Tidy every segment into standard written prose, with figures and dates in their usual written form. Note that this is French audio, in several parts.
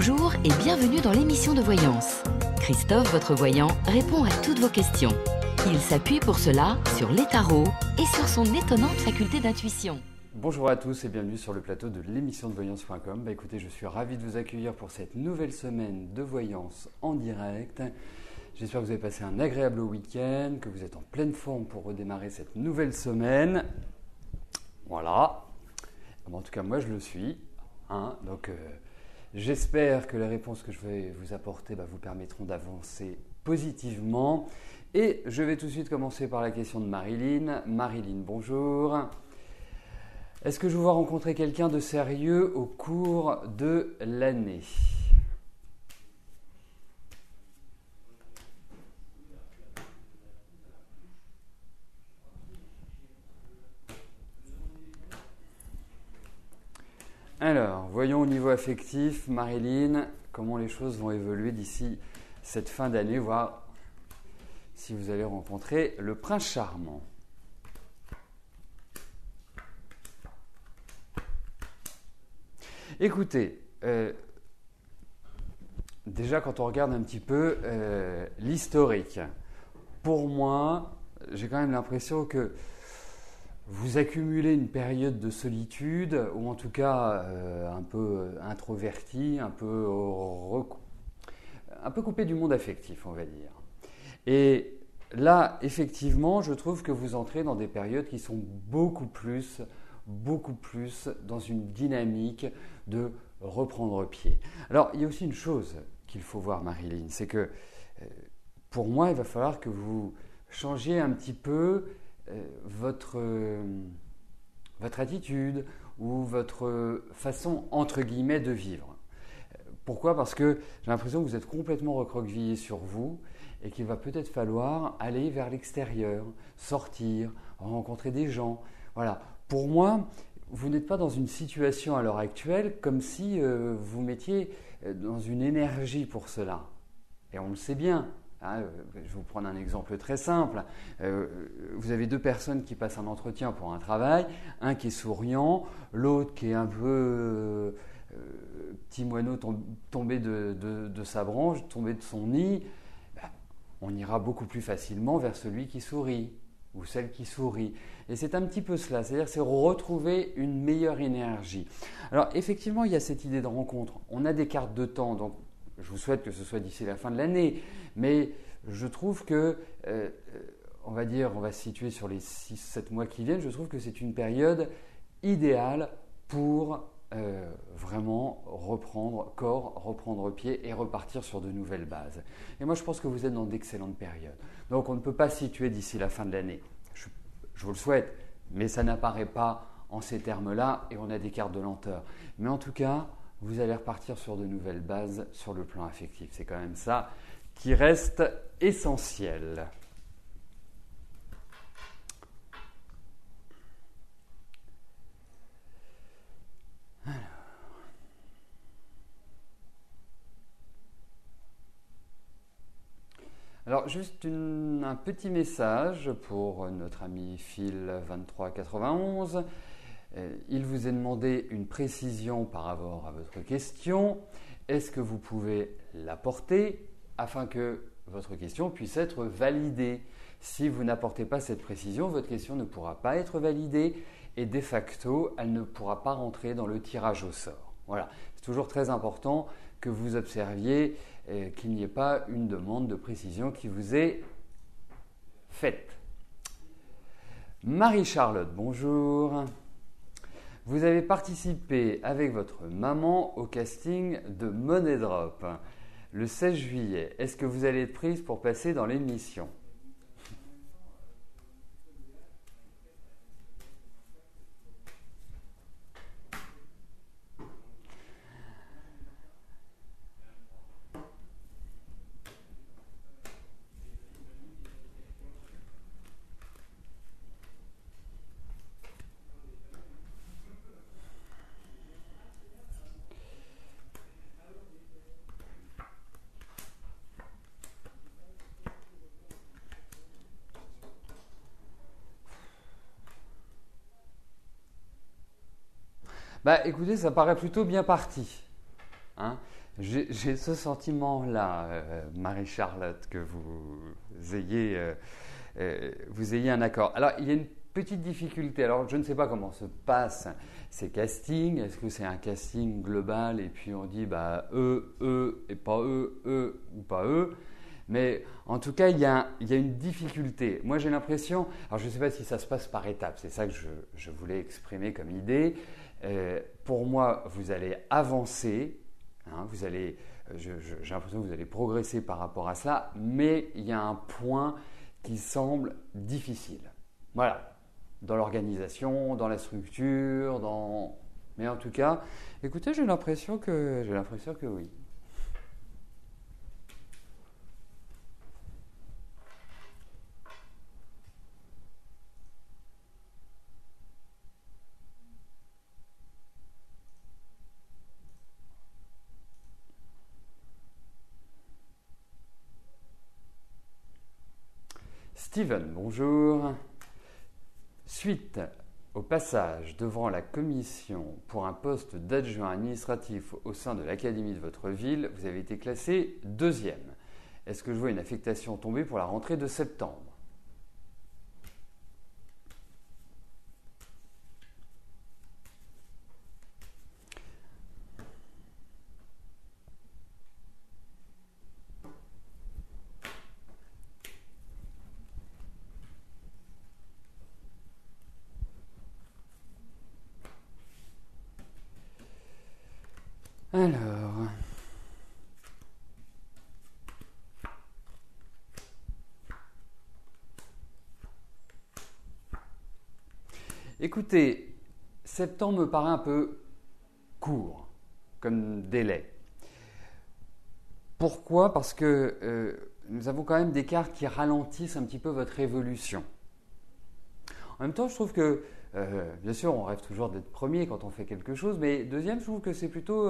Bonjour et bienvenue dans l'émission de voyance. Christophe, votre voyant, répond à toutes vos questions. Il s'appuie pour cela sur les tarots et sur son étonnante faculté d'intuition. Bonjour à tous et bienvenue sur le plateau de l'émission de voyance.com. Écoutez, je suis ravi de vous accueillir pour cette nouvelle semaine de voyance en direct. J'espère que vous avez passé un agréable week-end, que vous êtes en pleine forme pour redémarrer cette nouvelle semaine. Voilà. En tout cas, moi, je le suis. Donc, j'espère que les réponses que je vais vous apporter vous permettront d'avancer positivement. Et je vais tout de suite commencer par la question de Marilyn. Marilyn, bonjour. Est-ce que je vais rencontrer quelqu'un de sérieux au cours de l'année ? Alors, voyons au niveau affectif, Marilyn, comment les choses vont évoluer d'ici cette fin d'année, voir si vous allez rencontrer le prince charmant. Écoutez, déjà quand on regarde un petit peu l'historique, pour moi, j'ai quand même l'impression que vous accumulez une période de solitude, ou en tout cas un peu introverti, un peu coupé du monde affectif, on va dire. Et là, effectivement, je trouve que vous entrez dans des périodes qui sont beaucoup plus dans une dynamique de reprendre pied. Alors, il y a aussi une chose qu'il faut voir, Marilyn, c'est que pour moi, il va falloir que vous changiez un petit peu votre attitude ou votre façon, entre guillemets, de vivre. Pourquoi ? Parce que j'ai l'impression que vous êtes complètement recroquevillé sur vous et qu'il va peut-être falloir aller vers l'extérieur, sortir, rencontrer des gens. Voilà. Pour moi, vous n'êtes pas dans une situation à l'heure actuelle comme si vous mettiez dans une énergie pour cela. Et on le sait bien. Je vais vous prendre un exemple très simple. Vous avez deux personnes qui passent un entretien pour un travail, un qui est souriant, l'autre qui est un peu petit moineau tombé de sa branche, tombé de son nid. On ira beaucoup plus facilement vers celui qui sourit ou celle qui sourit. Et c'est un petit peu cela, c'est-à-dire c'est retrouver une meilleure énergie. Alors effectivement, il y a cette idée de rencontre. On a des cartes de temps, donc je vous souhaite que ce soit d'ici la fin de l'année, mais je trouve que, on va se situer sur les 6-7 mois qui viennent, je trouve que c'est une période idéale pour vraiment reprendre corps, reprendre pied et repartir sur de nouvelles bases. Et moi, je pense que vous êtes dans d'excellentes périodes. Donc, on ne peut pas se situer d'ici la fin de l'année. Je vous le souhaite, mais ça n'apparaît pas en ces termes-là et on a des cartes de lenteur. Mais en tout cas, vous allez repartir sur de nouvelles bases sur le plan affectif. C'est quand même ça qui reste essentiel. Alors, juste un petit message pour notre ami Phil2391. Il vous a demandé une précision par rapport à votre question. Est-ce que vous pouvez l'apporter afin que votre question puisse être validée ? Si vous n'apportez pas cette précision, votre question ne pourra pas être validée et de facto, elle ne pourra pas rentrer dans le tirage au sort. Voilà, c'est toujours très important que vous observiez qu'il n'y ait pas une demande de précision qui vous est faite. Marie-Charlotte, bonjour. Vous avez participé avec votre maman au casting de Money Drop le 16 juillet. Est-ce que vous allez être prise pour passer dans l'émission ? Écoutez, ça paraît plutôt bien parti. J'ai ce sentiment-là, Marie-Charlotte, que vous ayez un accord. Alors, il y a une petite difficulté. Alors, je ne sais pas comment se passent ces castings. Est-ce que c'est un casting global et puis on dit bah, et pas eux ou pas eux? Mais en tout cas, il y a une difficulté. Moi, j'ai l'impression, alors je ne sais pas si ça se passe par étapes, c'est ça que je voulais exprimer comme idée. Pour moi, vous allez avancer, hein, j'ai l'impression que vous allez progresser par rapport à cela, mais il y a un point qui semble difficile. Voilà, dans l'organisation, dans la structure, mais en tout cas, écoutez, j'ai l'impression que oui. Steven, bonjour. Suite au passage devant la commission pour un poste d'adjoint administratif au sein de l'académie de votre ville, vous avez été classé 2e. Est-ce que je vois une affectation tomber pour la rentrée de septembre? Alors, écoutez, septembre me paraît un peu court comme délai. Pourquoi? Parce que nous avons quand même des cartes qui ralentissent un petit peu votre évolution. En même temps, je trouve que, bien sûr, on rêve toujours d'être premier quand on fait quelque chose, mais deuxième, je trouve que c'est plutôt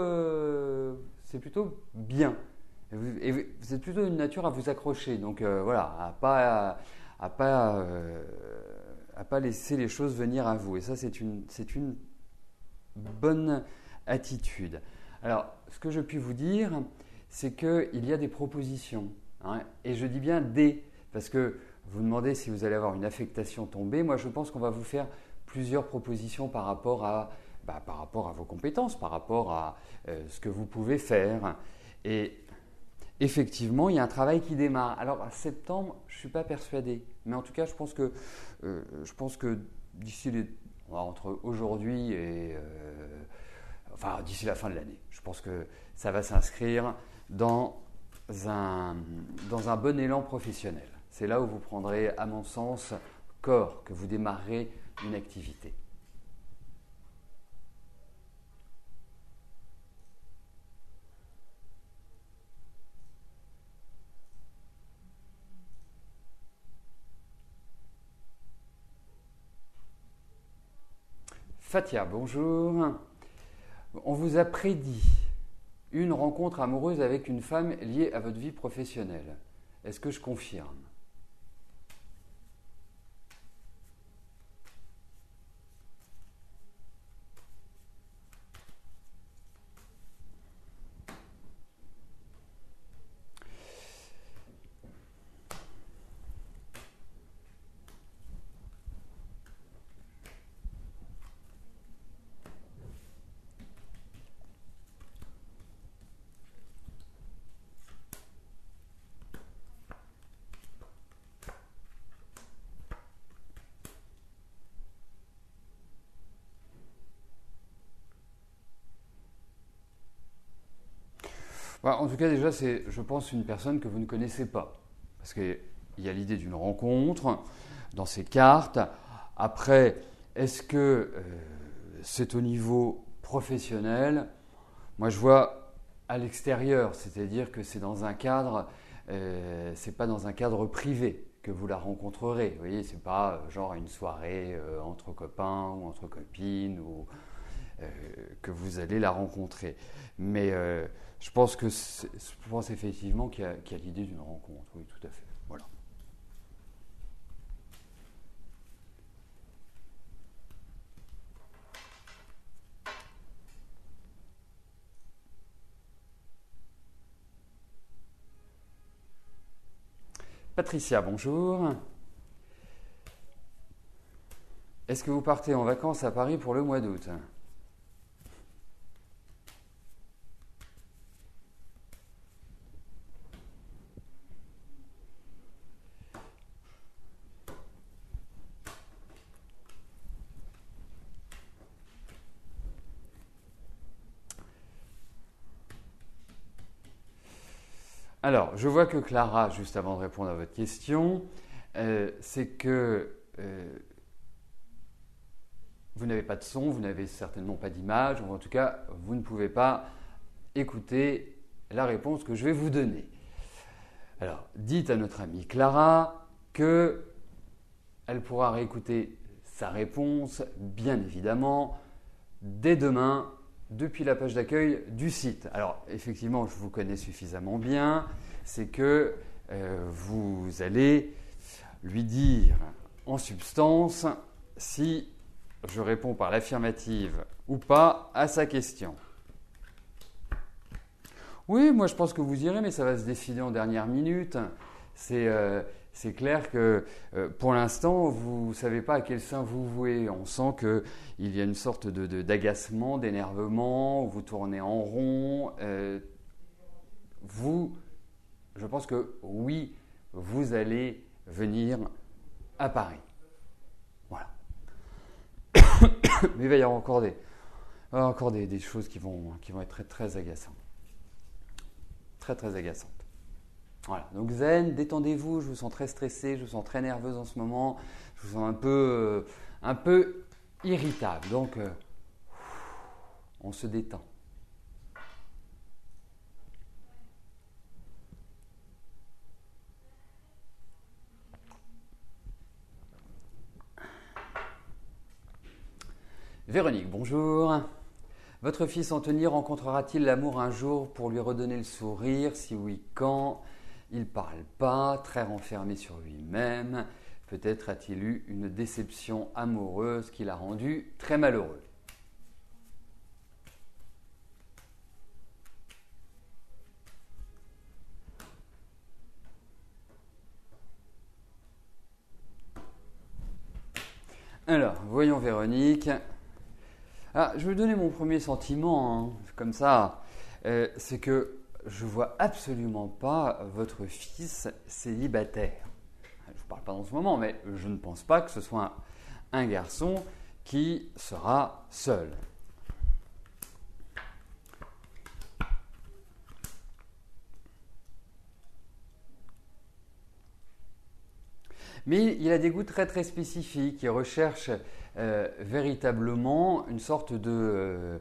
bien. Et vous êtes plutôt une nature à vous accrocher, donc voilà, à pas laisser les choses venir à vous. Et ça, c'est une bonne attitude. Alors, ce que je puis vous dire, c'est qu'il y a des propositions, hein, et je dis bien des, parce que vous demandez si vous allez avoir une affectation tombée. Moi, je pense qu'on va vous faire plusieurs propositions par rapport à vos compétences, par rapport à ce que vous pouvez faire. Et effectivement, il y a un travail qui démarre. Alors, à septembre, je ne suis pas persuadé. Mais en tout cas, je pense que d'ici entre aujourd'hui et d'ici la fin de l'année, je pense que ça va s'inscrire dans un bon élan professionnel. C'est là où vous prendrez, à mon sens, corps, que vous démarrerez une activité. Fatia, bonjour. On vous a prédit une rencontre amoureuse avec une femme liée à votre vie professionnelle. Est-ce que je confirme? En tout cas, déjà, c'est, je pense, une personne que vous ne connaissez pas. Parce qu'il y a l'idée d'une rencontre dans ces cartes. Après, est-ce que c'est au niveau professionnel? Moi, je vois à l'extérieur, c'est-à-dire que c'est dans un cadre, c'est pas dans un cadre privé que vous la rencontrerez. Vous voyez, c'est pas genre une soirée entre copains ou entre copines ou que vous allez la rencontrer. Mais je pense effectivement qu'il y a l'idée d'une rencontre. Oui, tout à fait. Voilà. Patricia, bonjour. Est-ce que vous partez en vacances à Paris pour le mois d'août? Alors, je vois que Clara, juste avant de répondre à votre question, c'est que vous n'avez pas de son, vous n'avez certainement pas d'image, ou en tout cas, vous ne pouvez pas écouter la réponse que je vais vous donner. Alors, dites à notre amie Clara qu'elle pourra réécouter sa réponse, bien évidemment, dès demain, depuis la page d'accueil du site. Alors, effectivement, je vous connais suffisamment bien, c'est que vous allez lui dire en substance si je réponds par l'affirmative ou pas à sa question. Oui, moi je pense que vous irez, mais ça va se décider en dernière minute. C'est clair que pour l'instant, vous ne savez pas à quel sein vous vouez. On sent qu'il y a une sorte d'agacement, d'énervement, vous tournez en rond. Je pense que oui, vous allez venir à Paris. Voilà. Mais il va y avoir encore des choses qui vont être très, très agaçantes. Très, très agaçantes. Voilà, donc zen, détendez-vous, je vous sens très stressé, je vous sens très nerveuse en ce moment, je vous sens un peu irritable, donc on se détend. Véronique, bonjour. Votre fils Anthony rencontrera-t-il l'amour un jour pour lui redonner le sourire? Si oui, quand? Il ne parle pas, très renfermé sur lui-même. Peut-être a-t-il eu une déception amoureuse qui l'a rendu très malheureux. Alors, voyons Véronique. Ah, je vais vous donner mon premier sentiment, hein, comme ça. C'est que je ne vois absolument pas votre fils célibataire. Je ne vous parle pas dans ce moment, mais je ne pense pas que ce soit un garçon qui sera seul. Mais il a des goûts très très spécifiques. Il recherche véritablement une sorte de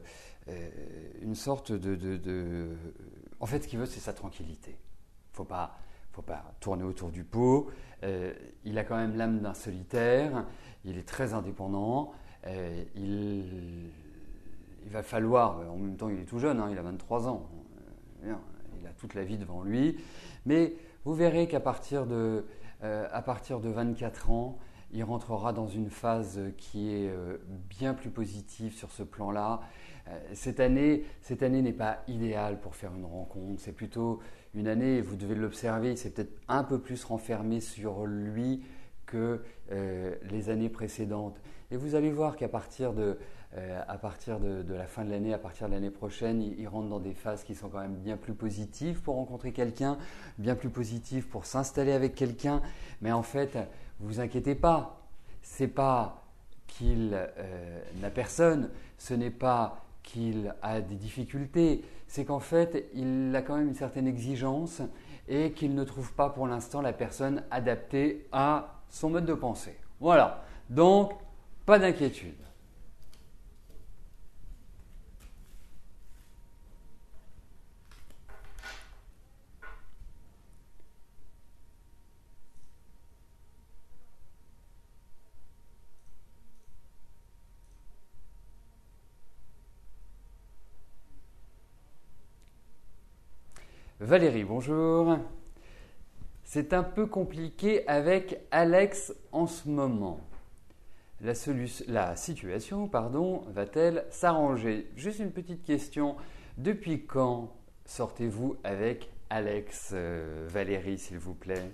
en fait, ce qu'il veut, c'est sa tranquillité. Faut pas tourner autour du pot. Il a quand même l'âme d'un solitaire. Il est très indépendant. Il va falloir, en même temps, il est tout jeune, hein, il a 23 ans. Il a toute la vie devant lui. Mais vous verrez qu'à partir de 24 ans, il rentrera dans une phase qui est bien plus positive sur ce plan-là. Cette année n'est pas idéale pour faire une rencontre. C'est plutôt une année, vous devez l'observer, c'est peut-être un peu plus renfermé sur lui que les années précédentes. Et vous allez voir qu'à partir de la fin de l'année, à partir de l'année prochaine, il rentre dans des phases qui sont quand même bien plus positives pour rencontrer quelqu'un, bien plus positives pour s'installer avec quelqu'un. Mais en fait, vous inquiétez pas, c'est pas qu'il n'a personne, ce n'est pas qu'il a des difficultés, c'est qu'en fait, il a quand même une certaine exigence et qu'il ne trouve pas pour l'instant la personne adaptée à son mode de pensée. Voilà, donc pas d'inquiétude. Valérie, bonjour. C'est un peu compliqué avec Alex en ce moment. La situation va-t-elle s'arranger? Juste une petite question. Depuis quand sortez-vous avec Alex, Valérie, s'il vous plaît?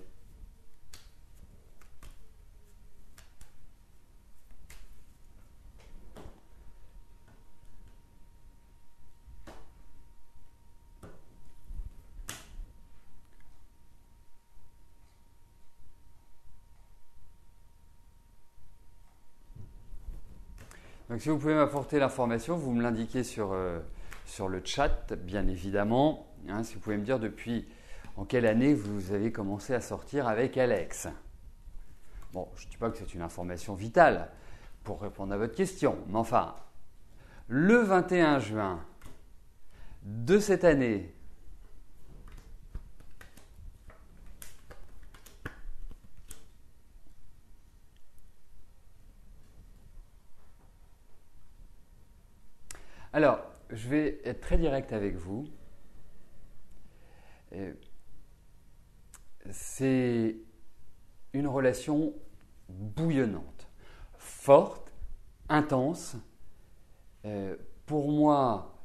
Donc si vous pouvez m'apporter l'information, vous me l'indiquez sur le chat, bien évidemment. Hein, si vous pouvez me dire depuis en quelle année vous avez commencé à sortir avec Alex. Bon, je ne dis pas que c'est une information vitale pour répondre à votre question, mais enfin, le 21 juin de cette année, alors, je vais être très direct avec vous. C'est une relation bouillonnante, forte, intense. Pour moi,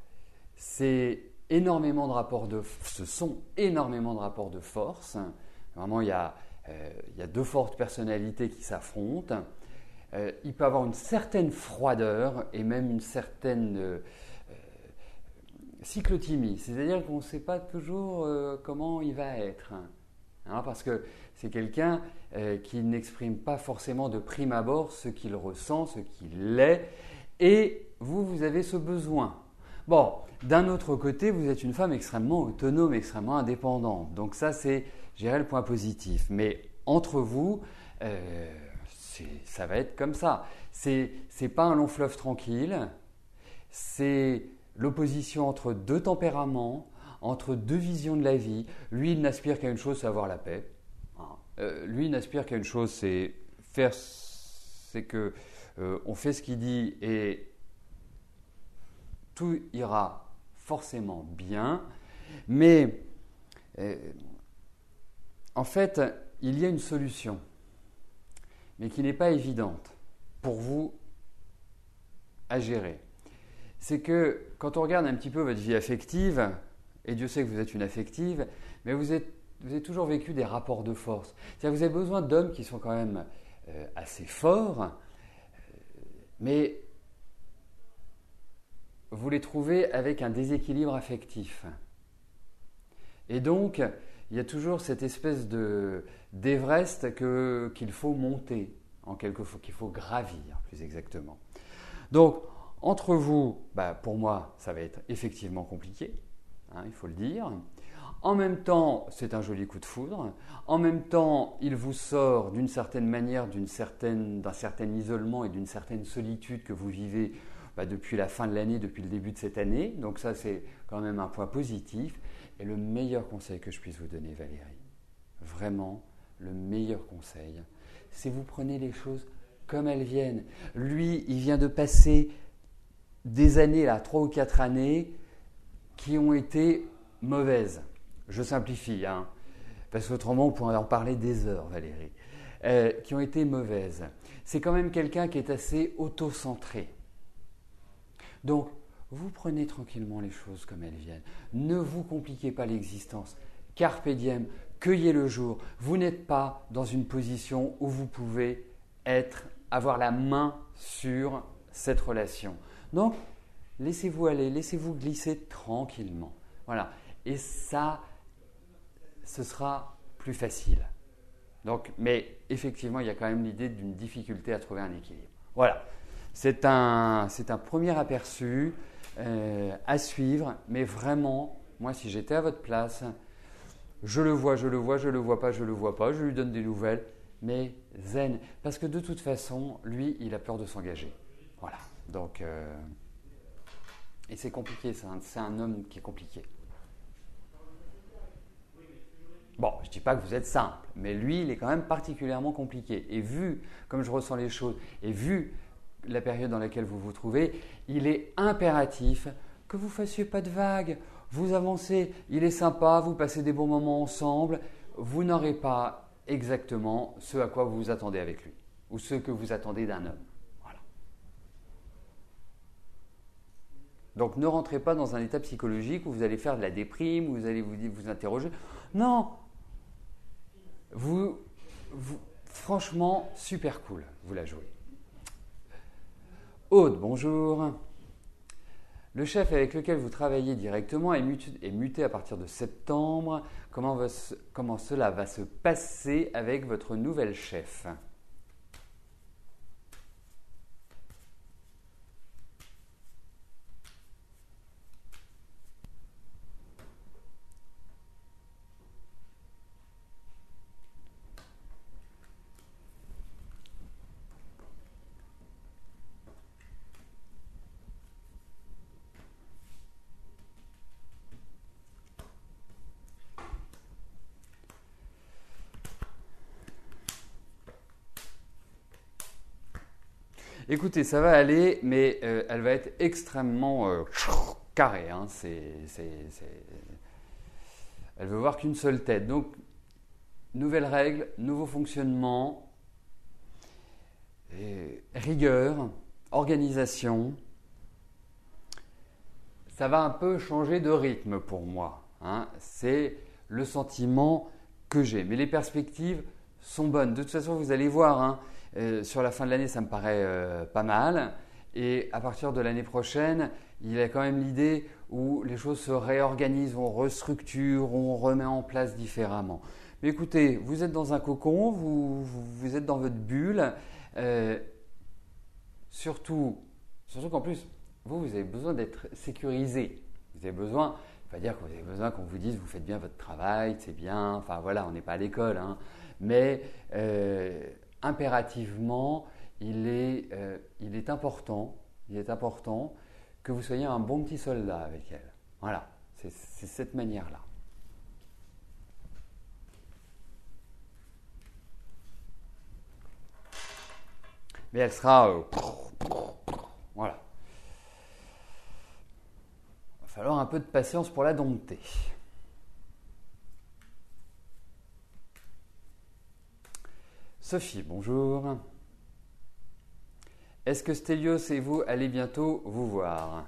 ce sont énormément de rapports de force. Vraiment, il y a deux fortes personnalités qui s'affrontent. Il peut y avoir une certaine froideur et même une certaine cyclotimie, c'est-à-dire qu'on ne sait pas toujours comment il va être. Hein, parce que c'est quelqu'un qui n'exprime pas forcément de prime abord ce qu'il ressent, ce qu'il est, et vous avez ce besoin. Bon, d'un autre côté, vous êtes une femme extrêmement autonome, extrêmement indépendante. Donc ça, c'est, je dirais, le point positif. Mais entre vous, ça va être comme ça. C'est pas un long fleuve tranquille. C'est l'opposition entre deux tempéraments, entre deux visions de la vie. Lui, il n'aspire qu'à une chose, c'est avoir la paix. Lui, il n'aspire qu'à une chose, c'est que on fait ce qu'il dit et tout ira forcément bien. Mais en fait, il y a une solution, mais qui n'est pas évidente pour vous à gérer. C'est que quand on regarde un petit peu votre vie affective, et Dieu sait que vous êtes une affective, mais vous avez toujours vécu des rapports de force. C'est-à-dire que vous avez besoin d'hommes qui sont quand même assez forts, mais vous les trouvez avec un déséquilibre affectif. Et donc, il y a toujours cette espèce d'Everest qu'il faut monter, qu'il faut gravir, plus exactement. Donc, entre vous, pour moi, ça va être effectivement compliqué, hein, il faut le dire. En même temps, c'est un joli coup de foudre. En même temps, il vous sort d'une certaine manière, d'un certain isolement et d'une certaine solitude que vous vivez depuis la fin de l'année, depuis le début de cette année. Donc ça, c'est quand même un point positif. Et le meilleur conseil que je puisse vous donner, Valérie, vraiment le meilleur conseil, c'est vous prenez les choses comme elles viennent. Lui, il vient de passer des années, 3 ou 4 années, qui ont été mauvaises. Je simplifie, hein, parce qu'autrement on pourrait en parler des heures, Valérie. Qui ont été mauvaises. C'est quand même quelqu'un qui est assez auto-centré. Donc, vous prenez tranquillement les choses comme elles viennent. Ne vous compliquez pas l'existence. Carpe diem, cueillez le jour. Vous n'êtes pas dans une position où vous pouvez avoir la main sur cette relation. Donc, laissez-vous aller, laissez-vous glisser tranquillement. Voilà. Et ça, ce sera plus facile. Donc, mais effectivement, il y a quand même l'idée d'une difficulté à trouver un équilibre. Voilà. C'est un premier aperçu à suivre, mais vraiment, moi, si j'étais à votre place, je le vois pas, je lui donne des nouvelles, mais zen. Parce que de toute façon, lui, il a peur de s'engager. Voilà. Donc, et c'est compliqué, c'est un homme qui est compliqué. Bon, je ne dis pas que vous êtes simple, mais lui, il est quand même particulièrement compliqué. Et vu comme je ressens les choses, et vu la période dans laquelle vous vous trouvez, il est impératif que vous ne fassiez pas de vagues. Vous avancez, il est sympa, vous passez des bons moments ensemble, vous n'aurez pas exactement ce à quoi vous vous attendez avec lui, ou ce que vous attendez d'un homme. Voilà. Donc ne rentrez pas dans un état psychologique où vous allez faire de la déprime, où vous allez vous interroger. Non, franchement, super cool, vous la jouez. Aude, bonjour. Le chef avec lequel vous travaillez directement est muté à partir de septembre. Comment cela va se passer avec votre nouvelle chef ? Écoutez, ça va aller, mais elle va être extrêmement carrée. Hein. Elle veut voir qu'une seule tête. Donc, nouvelle règle, nouveau fonctionnement, rigueur, organisation. Ça va un peu changer de rythme pour moi. Hein. C'est le sentiment que j'ai. Mais les perspectives sont bonnes. De toute façon, vous allez voir, hein, sur la fin de l'année, ça me paraît pas mal. Et à partir de l'année prochaine, il y a quand même l'idée où les choses se réorganisent, on restructure, on remet en place différemment. Mais écoutez, vous êtes dans un cocon, vous êtes dans votre bulle. Surtout qu'en plus, vous avez besoin d'être sécurisé. Vous avez besoin, pas dire que vous avez besoin qu'on vous dise vous faites bien votre travail, c'est bien, enfin voilà, on n'est pas à l'école, hein. Mais impérativement, il est important que vous soyez un bon petit soldat avec elle. Voilà, c'est cette manière-là. Mais elle sera... voilà. Il va falloir un peu de patience pour la dompter. Sophie, bonjour. Est-ce que Stelios et vous allez bientôt vous voir ?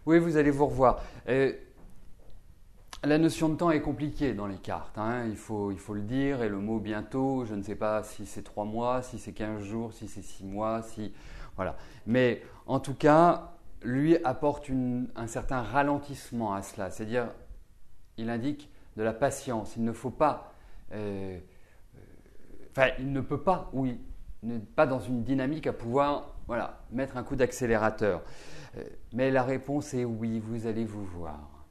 Oui, vous allez vous revoir. La notion de temps est compliquée dans les cartes, hein. Il faut le dire, et le mot bientôt, je ne sais pas si c'est 3 mois, si c'est 15 jours, si c'est 6 mois, voilà. Mais en tout cas, lui apporte un certain ralentissement à cela, c'est-à-dire, il indique de la patience. Il ne faut pas, il ne peut pas, oui, n'est pas dans une dynamique à pouvoir mettre un coup d'accélérateur. Mais la réponse est oui, vous allez vous voir.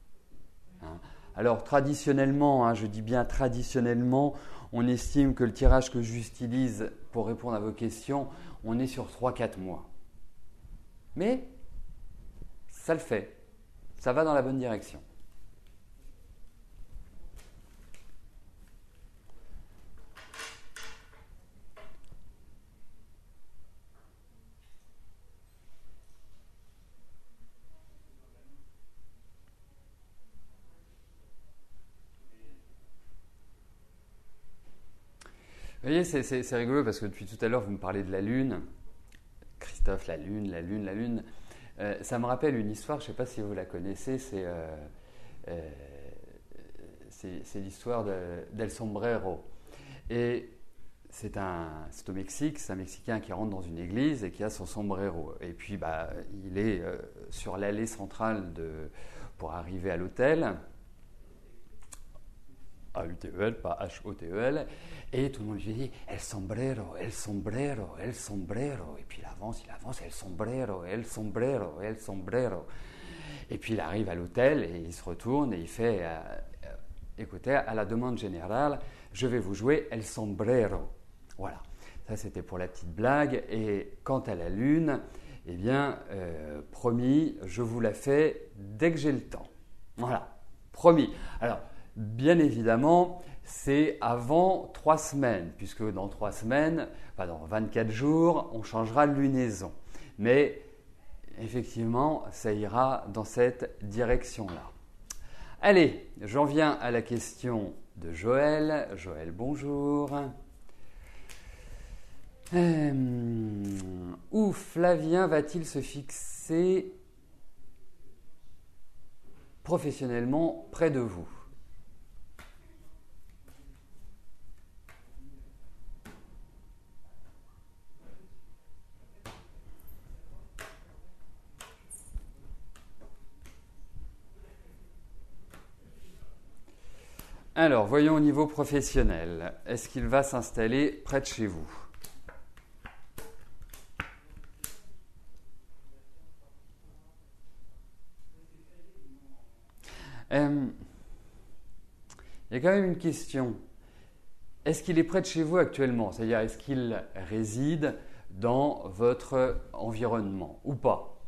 Hein. Alors traditionnellement, hein, je dis bien traditionnellement, on estime que le tirage que j'utilise pour répondre à vos questions, on est sur 3-4 mois. Mais ça le fait, ça va dans la bonne direction. Vous voyez, c'est rigolo parce que depuis tout à l'heure, vous me parlez de la Lune. Christophe, la Lune. Ça me rappelle une histoire, je ne sais pas si vous la connaissez, c'est l'histoire d'El Sombrero. Et c'est au Mexique, c'est un Mexicain qui rentre dans une église et qui a son sombrero. Et puis, il est sur l'allée centrale pour arriver à l'hôtel. A-U-T-E-L, pas H-O-T-E-L, et tout le monde lui dit « El sombrero, el sombrero, el sombrero ». Et puis il avance, « El sombrero, el sombrero, el sombrero ». Et puis il arrive à l'hôtel et il se retourne et il fait « Écoutez, à la demande générale, je vais vous jouer el sombrero ». Voilà, ça c'était pour la petite blague. Et quant à la Lune, eh bien, promis, je vous la fais dès que j'ai le temps. Voilà, promis. Alors, bien évidemment, c'est avant 3 semaines, puisque dans 3 semaines, dans 24 jours, on changera de lunaison. Mais effectivement, ça ira dans cette direction-là. Allez, j'en viens à la question de Joël. Joël, bonjour. Où Flavien va-t-il se fixer professionnellement près de vous ? Alors, voyons au niveau professionnel. Est-ce qu'il va s'installer près de chez vous ? Il y a quand même une question. Est-ce qu'il est près de chez vous actuellement? C'est-à-dire, est-ce qu'il réside dans votre environnement ou pas?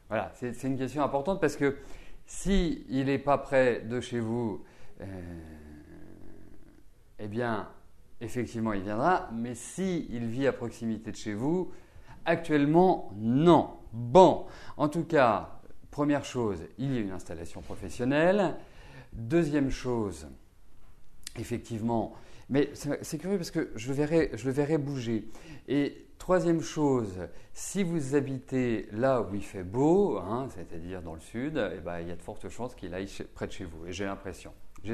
Voilà, c'est une question importante parce que s'il n'est pas près de chez vous, eh bien, effectivement, il viendra. Mais s'il vit à proximité de chez vous, actuellement, non. Bon, en tout cas, première chose, il y a une installation professionnelle. Deuxième chose, effectivement, mais c'est curieux parce que je le verrai bouger. Et troisième chose, si vous habitez là où il fait beau, hein, c'est-à-dire dans le sud, eh ben, il y a de fortes chances qu'il aille près de chez vous. Et j'ai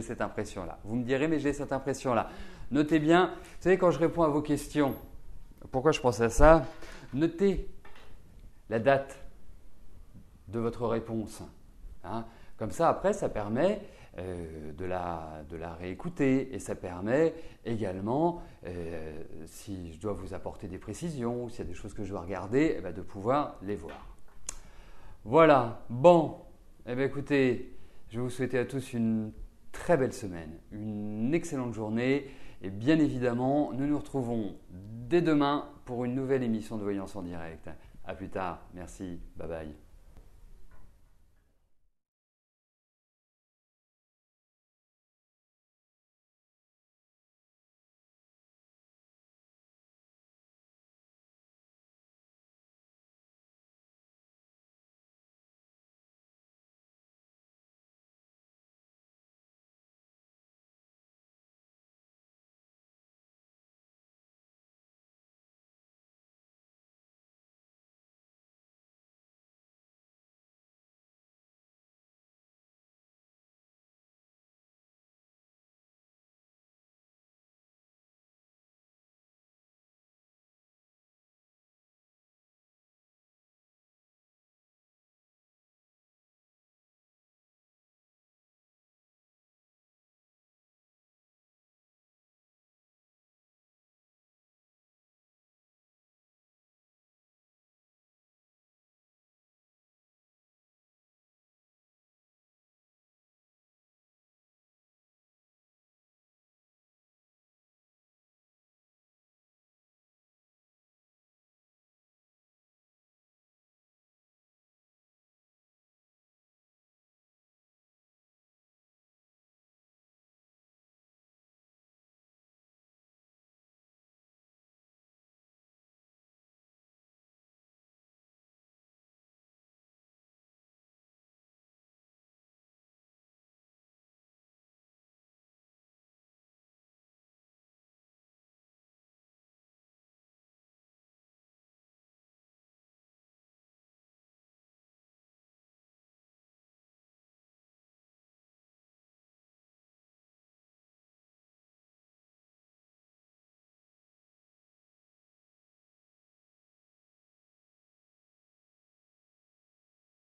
cette impression-là. Vous me direz, mais j'ai cette impression-là. Notez bien, vous savez, quand je réponds à vos questions, pourquoi je pense à ça? Notez la date de votre réponse. Hein. Comme ça, après, ça permet de la réécouter et ça permet également, si je dois vous apporter des précisions ou s'il y a des choses que je dois regarder, eh bien, de pouvoir les voir. Voilà, bon, eh bien, écoutez, je vais vous souhaiter à tous une très belle semaine, une excellente journée et bien évidemment, nous nous retrouvons dès demain pour une nouvelle émission de Voyance en direct. À plus tard, merci, bye bye.